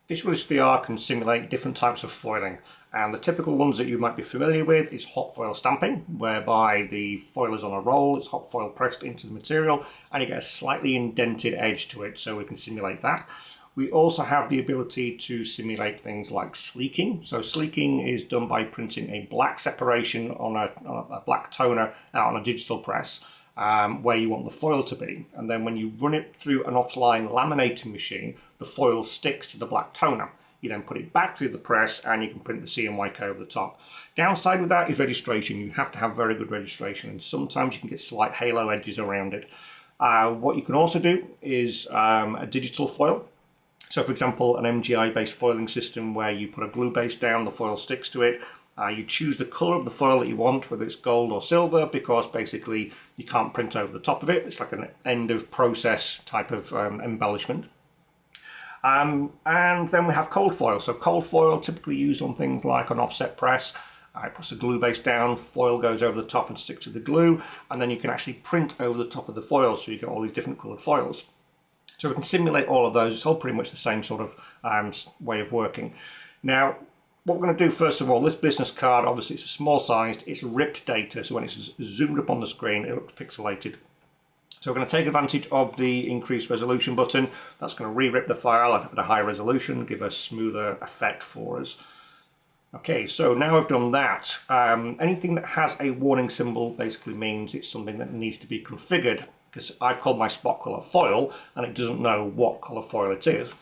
Visualis3R can simulate different types of foiling, and the typical ones that you might be familiar with is hot foil stamping, whereby the foil is on a roll, it's hot foil pressed into the material, and you get a slightly indented edge to it, so we can simulate that. We also have the ability to simulate things like sleeking. So sleeking is done by printing a black separation on a black toner out on a digital press, where you want the foil to be, and then when you run it through an offline laminating machine, the foil sticks to the black toner. You then put it back through the press and you can print the CMYK over the top. Downside with that is registration. You have to have very good registration, and sometimes you can get slight halo edges around it. What you can also do is a digital foil. So for example, an MGI based foiling system where you put a glue base down, the foil sticks to it. You choose the colour of the foil that you want, whether it's gold or silver, because basically you can't print over the top of it. It's like an end of process type of embellishment. And then we have cold foil. So cold foil typically used on things like an offset press. It puts a glue base down, foil goes over the top and sticks to the glue, and then you can actually print over the top of the foil, so you get all these different coloured foils. So we can simulate all of those. It's all pretty much the same sort of way of working. Now, what we're going to do first of all, this business card, obviously it's a small sized, it's ripped data, so when it's zoomed up on the screen, it looks pixelated. So we're going to take advantage of the increased resolution button. That's going to re-rip the file at a high resolution, give a smoother effect for us. Okay, so now we've done that. Anything that has a warning symbol basically means it's something that needs to be configured, because I've called my spot colour foil and it doesn't know what colour foil it is.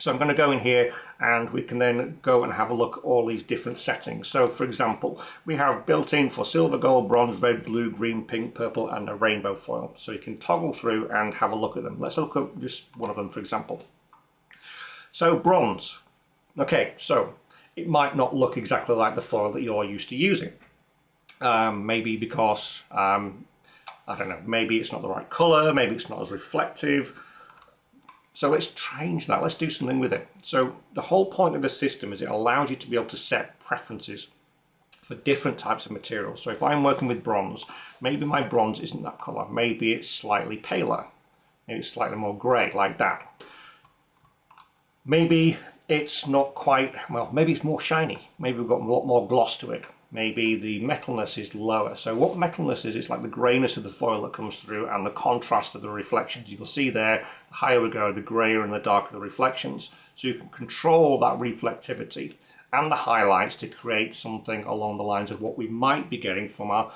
So I'm going to go in here and we can then go and have a look at all these different settings. So for example, we have built in for silver, gold, bronze, red, blue, green, pink, purple and a rainbow foil. So you can toggle through and have a look at them. Let's look at just one of them, for example. So bronze. Okay, so it might not look exactly like the foil that you're used to using. Maybe because, I don't know, maybe it's not the right colour, maybe it's not as reflective. So let's change that, let's do something with it. So the whole point of the system is it allows you to be able to set preferences for different types of materials. So if I'm working with bronze, maybe my bronze isn't that colour, maybe it's slightly paler, maybe it's slightly more grey, like that. Maybe it's not quite, well, maybe it's more shiny, maybe we've got a lot more gloss to it. Maybe the metalness is lower. So what metalness is, it's like the greyness of the foil that comes through and the contrast of the reflections. You can see there, the higher we go, the greyer and the darker the reflections. So you can control that reflectivity and the highlights to create something along the lines of what we might be getting from our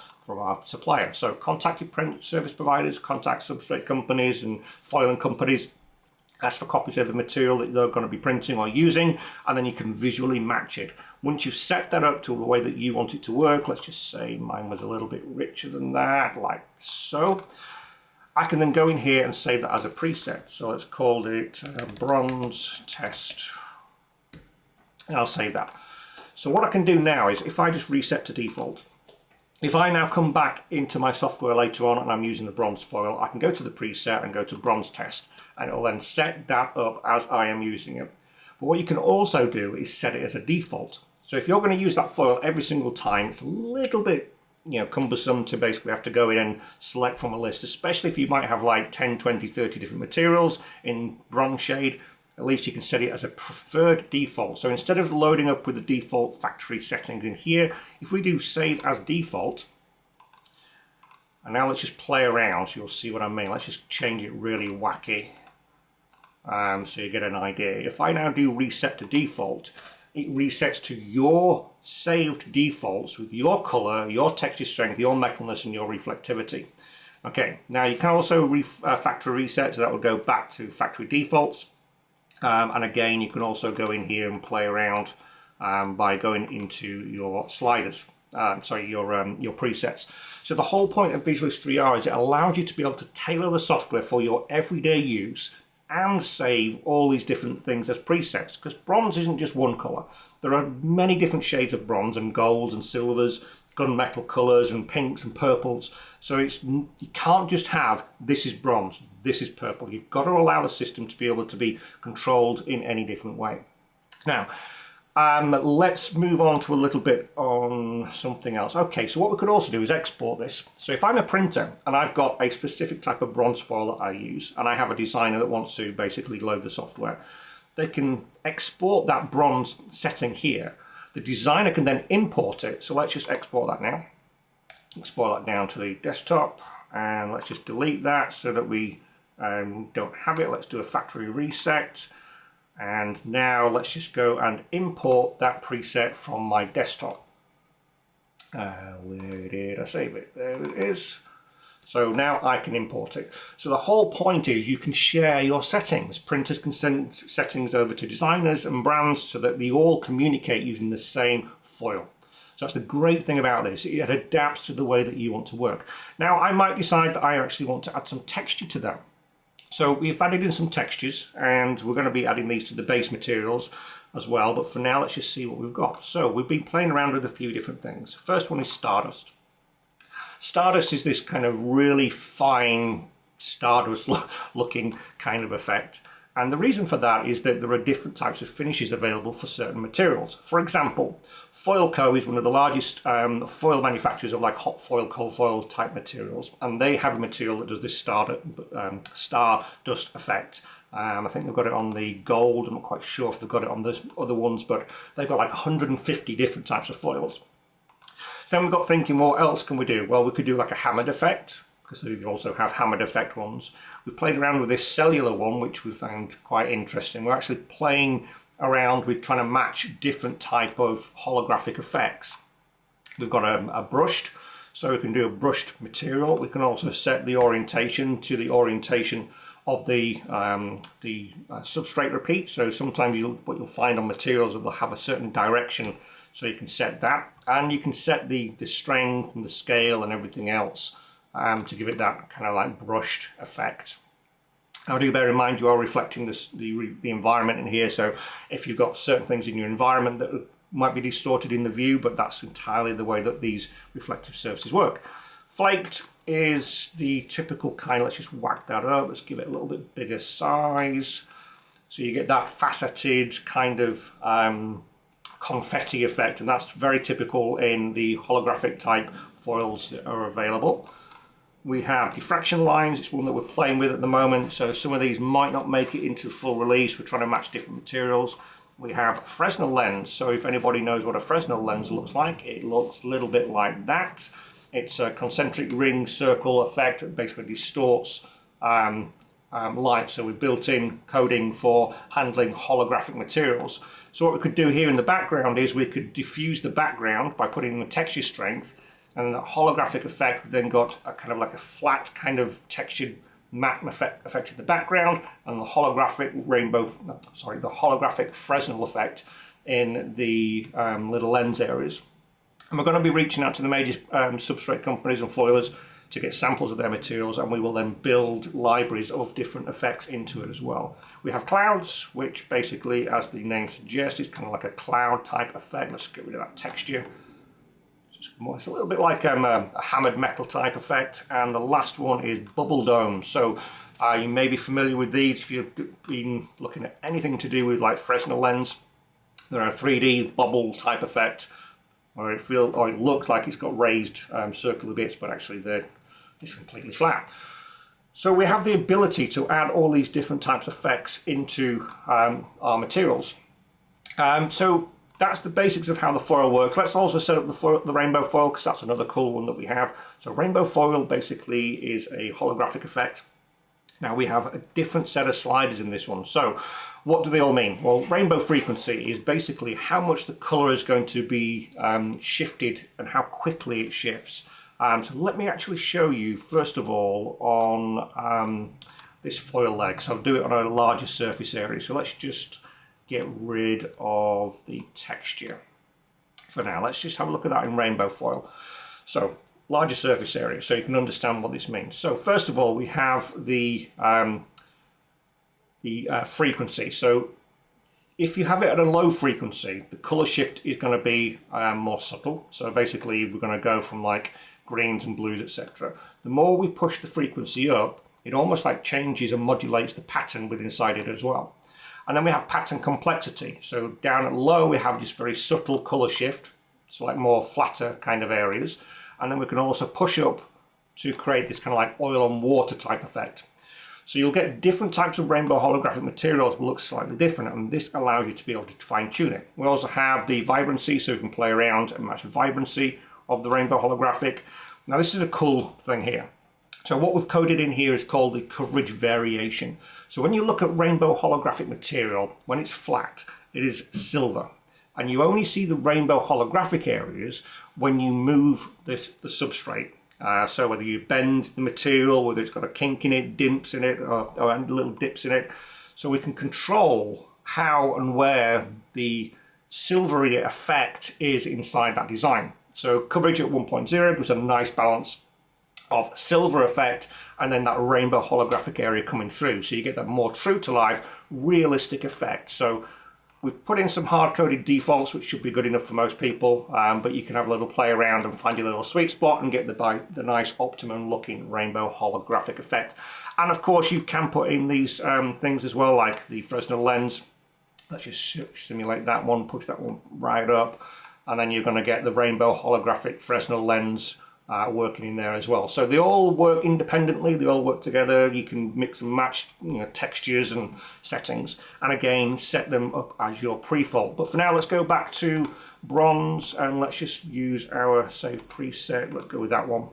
supplier. So contact your print service providers, contact substrate companies and foiling companies. Ask for copies of the material that they're going to be printing or using, and then you can visually match it. Once you've set that up to the way that you want it to work, let's just say mine was a little bit richer than that, like so. I can then go in here and save that as a preset. So let's call it bronze test. And I'll save that. So what I can do now is if I just reset to default, if I now come back into my software later on and I'm using the bronze foil, I can go to the preset and go to bronze test, and it will then set that up as I am using it. But what you can also do is set it as a default. So if you're going to use that foil every single time, it's a little bit, cumbersome to basically have to go in and select from a list, especially if you might have like 10, 20, 30 different materials in bronze shade. At least you can set it as a preferred default. So instead of loading up with the default factory settings in here, if we do save as default, and now let's just play around so you'll see what I mean. Let's just change it really wacky so you get an idea. If I now do reset to default, it resets to your saved defaults with your color, your texture strength, your metalness and your reflectivity. Okay, now you can also factory reset, so that will go back to factory defaults. And again, you can also go in here and play around by going into your sliders, your presets. So the whole point of Visualis3R is it allows you to be able to tailor the software for your everyday use and save all these different things as presets, because bronze isn't just one color. There are many different shades of bronze and golds and silvers, gunmetal colors and pinks and purples. So you can't just have, this is bronze, this is purple. You've got to allow the system to be able to be controlled in any different way. Now, let's move on to a little bit on something else. Okay, so what we could also do is export this. So if I'm a printer and I've got a specific type of bronze foil that I use, and I have a designer that wants to basically load the software, they can export that bronze setting here. The designer can then import it. So let's just export that now. Export that down to the desktop, and let's just delete that so that we don't have it. Let's do a factory reset. And now let's just go and import that preset from my desktop. Where did I save it? There it is. So now I can import it. So the whole point is you can share your settings. Printers can send settings over to designers and brands so that they all communicate using the same foil. So that's the great thing about this. It adapts to the way that you want to work. Now I might decide that I actually want to add some texture to that. So we've added in some textures, and we're going to be adding these to the base materials as well. But for now, let's just see what we've got. So we've been playing around with a few different things. First one is Stardust. Stardust is this kind of really fine Stardust looking kind of effect. And the reason for that is that there are different types of finishes available for certain materials. For example, Foilco is one of the largest foil manufacturers of like hot foil, cold foil type materials. And they have a material that does this Stardust effect. I think they've got it on the gold. I'm not quite sure if they've got it on the other ones, but they've got like 150 different types of foils. So then we got thinking, what else can we do? Well, we could do like a hammered effect, because they also have hammered effect ones. We've played around with this cellular one, which we found quite interesting. We're actually playing around with trying to match different type of holographic effects. We've got a brushed, so we can do a brushed material. We can also set the orientation to the orientation of the substrate repeat. So sometimes what you'll find on materials is they'll have a certain direction, so you can set that, and you can set the strength and the scale and everything else to give it that kind of like brushed effect. Now do bear in mind you are reflecting the environment in here, so if you've got certain things in your environment that might be distorted in the view, but that's entirely the way that these reflective surfaces work. Flaked is the typical kind. Let's just whack that up. Let's give it a little bit bigger size. So you get that faceted kind of confetti effect, and that's very typical in the holographic type foils that are available. We have diffraction lines. It's one that we're playing with at the moment, so some of these might not make it into full release. We're trying to match different materials. We have Fresnel lens. So if anybody knows what a Fresnel lens looks like, it looks a little bit like that. It's a concentric ring circle effect that basically distorts light. So we've built in coding for handling holographic materials. So what we could do here in the background is we could diffuse the background by putting in the texture strength, and the holographic effect then got a kind of like a flat kind of textured matte effect in the background, and the holographic the holographic Fresnel effect in the little lens areas. And we're going to be reaching out to the major substrate companies and foilers to get samples of their materials, and we will then build libraries of different effects into it as well. We have clouds, which basically, as the name suggests, is kind of like a cloud type effect. Let's get rid of that texture. It's a little bit like a hammered metal type effect. And the last one is bubble dome. So you may be familiar with these if you've been looking at anything to do with like Fresnel lens. They're a 3D bubble type effect, or it looks like it's got raised circular bits, but actually it's completely flat. So we have the ability to add all these different types of effects into our materials. So that's the basics of how the foil works. Let's also set up the rainbow foil, because that's another cool one that we have. So rainbow foil basically is a holographic effect. Now we have a different set of sliders in this one. So what do they all mean? Well, rainbow frequency is basically how much the color is going to be shifted and how quickly it shifts. So let me actually show you first of all on this foil leg. So I'll do it on a larger surface area. So let's just get rid of the texture for now. Let's just have a look at that in rainbow foil. So larger surface area, so you can understand what this means. So first of all, we have the frequency. So if you have it at a low frequency, the color shift is going to be more subtle. So basically, we're going to go from like greens and blues, etc. The more we push the frequency up, it almost like changes and modulates the pattern within inside it as well. And then we have pattern complexity. So down at low, we have this very subtle color shift, so like more flatter kind of areas. And then we can also push up to create this kind of like oil on water type effect. So you'll get different types of rainbow holographic materials will look slightly different, and this allows you to be able to fine tune it. We also have the vibrancy, so you can play around and match the vibrancy of the rainbow holographic. Now this is a cool thing here. So what we've coded in here is called the coverage variation. So when you look at rainbow holographic material, when it's flat, it is silver. And you only see the rainbow holographic areas when you move the substrate. So whether you bend the material, whether it's got a kink in it, dimps in it, or little dips in it. So we can control how and where the silvery effect is inside that design. So coverage at 1.0 gives a nice balance of silver effect and then that rainbow holographic area coming through. So you get that more true to life, realistic effect. So we've put in some hard-coded defaults, which should be good enough for most people, but you can have a little play around and find your little sweet spot and get the nice optimum-looking rainbow holographic effect. And of course, you can put in these things as well, like the Fresnel lens. Let's just simulate that one, push that one right up, and then you're going to get the rainbow holographic Fresnel lens working in there as well. So they all work independently, they all work together. You can mix and match, textures and settings, and again set them up as your pre-fault. But for now, let's go back to bronze and let's just use our save preset. Let's go with that one,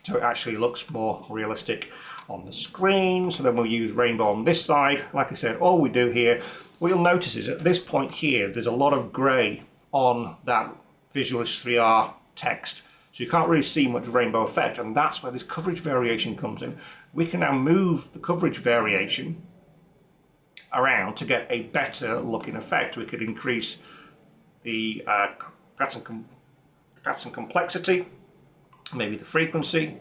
so it actually looks more realistic on the screen. So then we'll use rainbow on this side. Like I said, all we do here, what you'll notice is at this point here, there's a lot of gray on that Visualis3R text. So you can't really see much rainbow effect, and that's where this coverage variation comes in. We can now move the coverage variation around to get a better looking effect. We could increase the pattern complexity, maybe the frequency,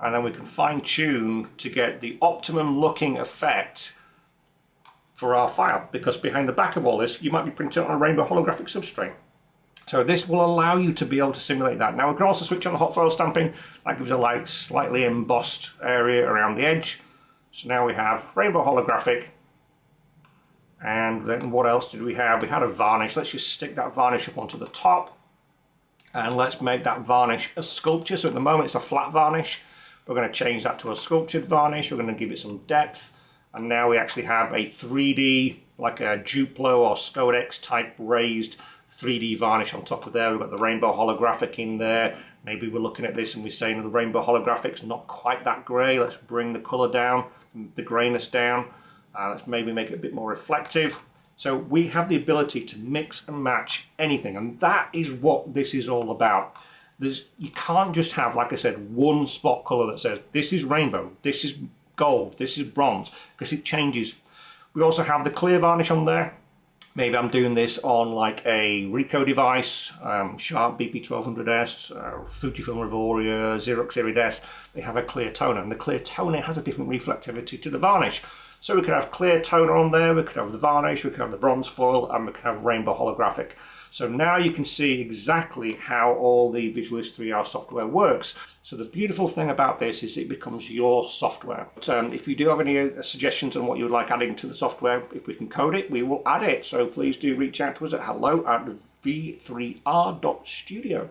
and then we can fine tune to get the optimum looking effect for our file, because behind the back of all this, you might be printing on a rainbow holographic substrate. So this will allow you to be able to simulate that. Now we can also switch on the hot foil stamping. That gives a slightly embossed area around the edge. So now we have rainbow holographic. And then what else did we have? We had a varnish. Let's just stick that varnish up onto the top. And let's make that varnish a sculpture. So at the moment it's a flat varnish. We're going to change that to a sculptured varnish. We're going to give it some depth. And now we actually have a 3D, like a Duplo or Scodex type raised 3D varnish on top of there. We've got the rainbow holographic in there. Maybe we're looking at this and we're saying the rainbow holographic's not quite that grey. Let's bring the colour down, the greyness down. Let's maybe make it a bit more reflective. So we have the ability to mix and match anything, and that is what this is all about. You can't just have, like I said, one spot colour that says this is rainbow, this is gold, this is bronze, because it changes. We also have the clear varnish on there. Maybe I'm doing this on like a Ricoh device, Sharp BP1200S, Fujifilm Revoria, Xerox Series S. They have a clear toner, and the clear toner has a different reflectivity to the varnish. So we could have clear toner on there, we could have the varnish, we could have the bronze foil, and we could have rainbow holographic. So now you can see exactly how all the Visualis3R software works. So the beautiful thing about this is it becomes your software. But if you do have any suggestions on what you would like adding to the software, if we can code it, we will add it. So please do reach out to us at hello@v3r.studio.